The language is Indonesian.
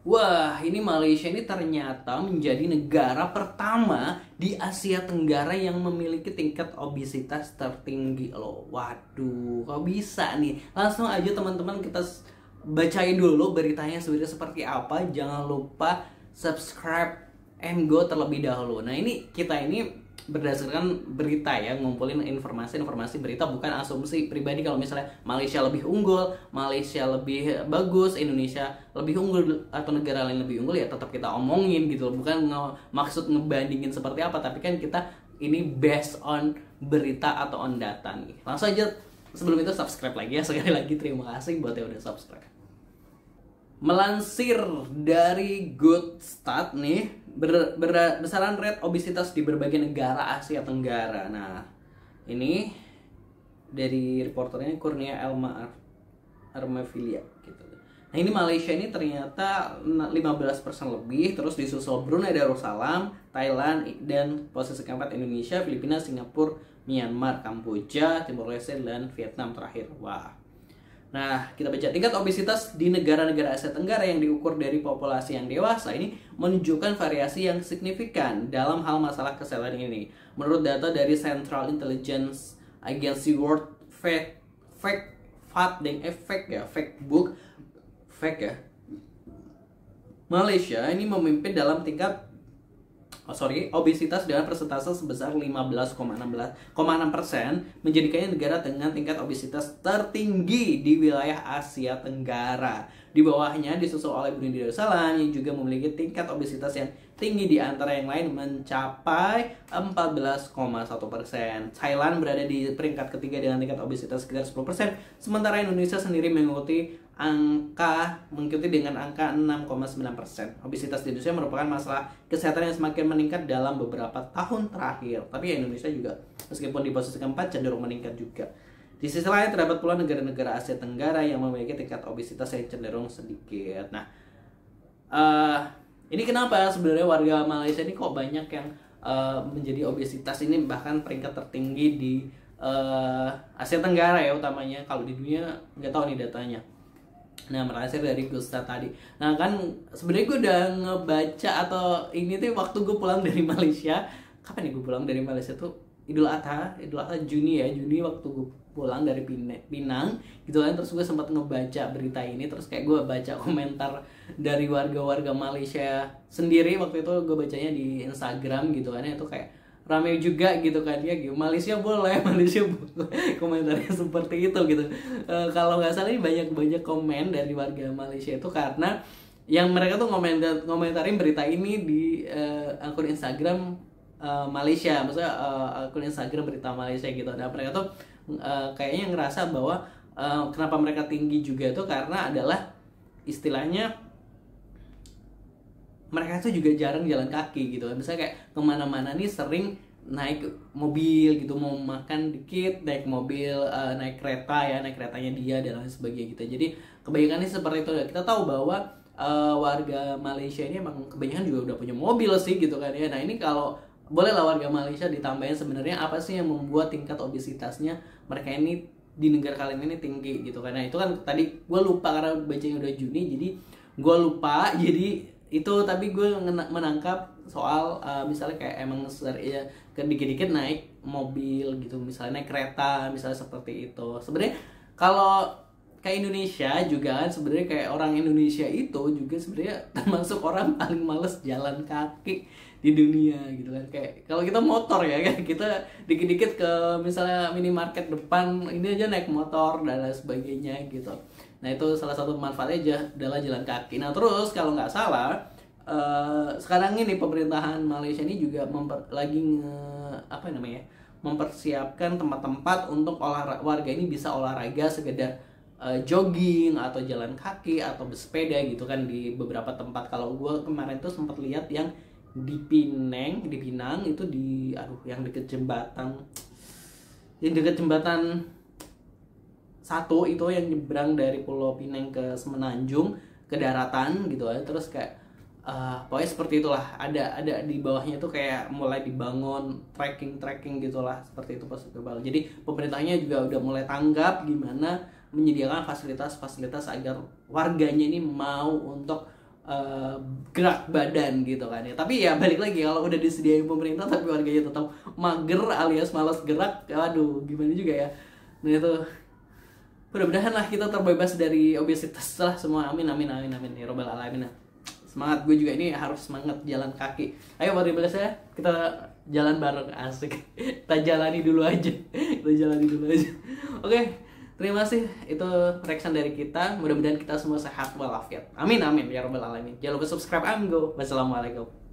Wah, ini Malaysia ini ternyata menjadi negara pertama di Asia Tenggara yang memiliki tingkat obesitas tertinggi loh. Waduh, kok bisa nih? Langsung aja teman-teman kita bacain dulu beritanya sebenarnya seperti apa. Jangan lupa subscribe and go terlebih dahulu. Nah, ini kita ini berdasarkan berita ya, ngumpulin informasi berita, bukan asumsi pribadi kalau misalnya Malaysia lebih unggul, Malaysia lebih bagus, Indonesia lebih unggul atau negara lain lebih unggul, ya tetap kita omongin gitu loh. Bukan maksud ngebandingin seperti apa, tapi kan kita ini based on berita atau on data nih. Langsung aja, sebelum itu subscribe lagi ya. Sekali lagi terima kasih buat yang udah subscribe. Melansir dari Good Start nih, besaran rate obesitas di berbagai negara Asia Tenggara. Nah, ini dari reporternya Kurnia Elma Armafilia gitu. Nah, ini Malaysia ini ternyata 15% lebih, terus disusul Brunei Darussalam, Thailand, dan posisi keempat Indonesia, Filipina, Singapura, Myanmar, Kamboja, Timor Leste, dan Vietnam terakhir. Wah. Nah, kita baca tingkat obesitas di negara-negara Asia Tenggara yang diukur dari populasi yang dewasa ini menunjukkan variasi yang signifikan dalam hal masalah kesehatan ini. Menurut data dari Central Intelligence Agency World Malaysia ini memimpin dalam tingkat obesitas dengan persentase sebesar 15,6%, menjadikannya negara dengan tingkat obesitas tertinggi di wilayah Asia Tenggara. Di bawahnya disusul oleh Brunei Darussalam yang juga memiliki tingkat obesitas yang tinggi, di antara yang lain mencapai 14,1%. Thailand berada di peringkat ketiga dengan tingkat obesitas sekitar 10%, sementara Indonesia sendiri mengikuti dengan angka 6,9%. Obesitas di Indonesia merupakan masalah kesehatan yang semakin meningkat dalam beberapa tahun terakhir. Tapi Indonesia juga meskipun di posisi keempat cenderung meningkat juga. Di sisi lain terdapat pula negara-negara Asia Tenggara yang memiliki tingkat obesitas yang cenderung sedikit. Nah, ini kenapa sebenarnya warga Malaysia ini kok banyak yang menjadi obesitas ini, bahkan peringkat tertinggi di Asia Tenggara ya utamanya. Kalau di dunia nggak tahu nih datanya. Nah, melansir dari Gusta tadi. Nah, kan sebenarnya gue udah ngebaca atau ini tuh waktu gue pulang dari Malaysia. Kapan nih gue pulang dari Malaysia tuh? Idul Adha Juni waktu gue pulang dari Pinang gitu kan. Terus gue sempat ngebaca berita ini, terus kayak gue baca komentar dari warga-warga Malaysia sendiri. Waktu itu gue bacanya di Instagram gitu kan, itu kayak rame juga gitu kan ya, gitu. Malaysia boleh komentarnya seperti itu gitu. Kalau nggak salah ini banyak komen dari warga Malaysia itu karena yang mereka tuh ngomentarin berita ini di akun Instagram Malaysia, maksudnya akun Instagram berita Malaysia gitu. Nah, mereka tuh kayaknya ngerasa bahwa kenapa mereka tinggi juga itu karena adalah istilahnya mereka tuh juga jarang jalan kaki gitu. Misalnya kayak kemana-mana nih sering naik mobil gitu, mau makan dikit naik mobil, naik kereta ya, naik keretanya dia dan lain sebagainya gitu. Jadi kebanyakan seperti itu. Kita tahu bahwa warga Malaysia ini emang kebanyakan juga udah punya mobil sih gitu kan ya. Nah, ini kalau bolehlah warga Malaysia ditambahin sebenarnya apa sih yang membuat tingkat obesitasnya mereka ini di negara kalian ini tinggi gitu kan. Nah, itu kan tadi gue lupa karena bacanya udah Juni, jadi gue lupa jadi itu. Tapi gue menangkap soal misalnya kayak emang ya, dikit-dikit naik mobil gitu, misalnya naik kereta misalnya seperti itu. Sebenarnya kalau kayak Indonesia juga kan, sebenarnya kayak orang Indonesia itu juga sebenarnya termasuk orang paling males jalan kaki di dunia gitu kan. Kayak kalau kita motor ya kan, kita dikit-dikit ke misalnya minimarket depan ini aja naik motor dan lain sebagainya gitu. Nah, itu salah satu manfaatnya aja adalah jalan kaki. Nah, terus kalau nggak salah sekarang ini pemerintahan Malaysia ini juga mempersiapkan tempat-tempat untuk warga ini bisa olahraga sekedar jogging atau jalan kaki atau bersepeda gitu kan di beberapa tempat. Kalau gue kemarin tuh sempat lihat yang di Pinang itu yang deket jembatan satu itu yang nyebrang dari Pulau Pinang ke Semenanjung ke daratan gitu ya. Terus kayak pokoknya seperti itulah, ada di bawahnya tuh kayak mulai dibangun trekking gitulah, seperti itu Pak Bal. Jadi pemerintahnya juga udah mulai tanggap gimana menyediakan fasilitas agar warganya ini mau untuk eh, gerak badan gitu kan ya. Tapi ya balik lagi, kalau udah disediain pemerintah tapi warganya tetap mager alias malas gerak, aduh gimana juga ya. Nah itu, mudah-mudahan lah kita terbebas dari obesitas lah semua, amin amin amin amin ya robbal alamin. Semangat, gue juga ini harus semangat jalan kaki. Ayo mari saya kita jalan bareng, asik. Kita jalani dulu aja. Kita jalani dulu aja. Oke, terima kasih. Itu reaction dari kita. Mudah-mudahan kita semua sehat walafiat. Amin amin ya robbal alamin. Jangan lupa subscribe Amgo. Wassalamualaikum.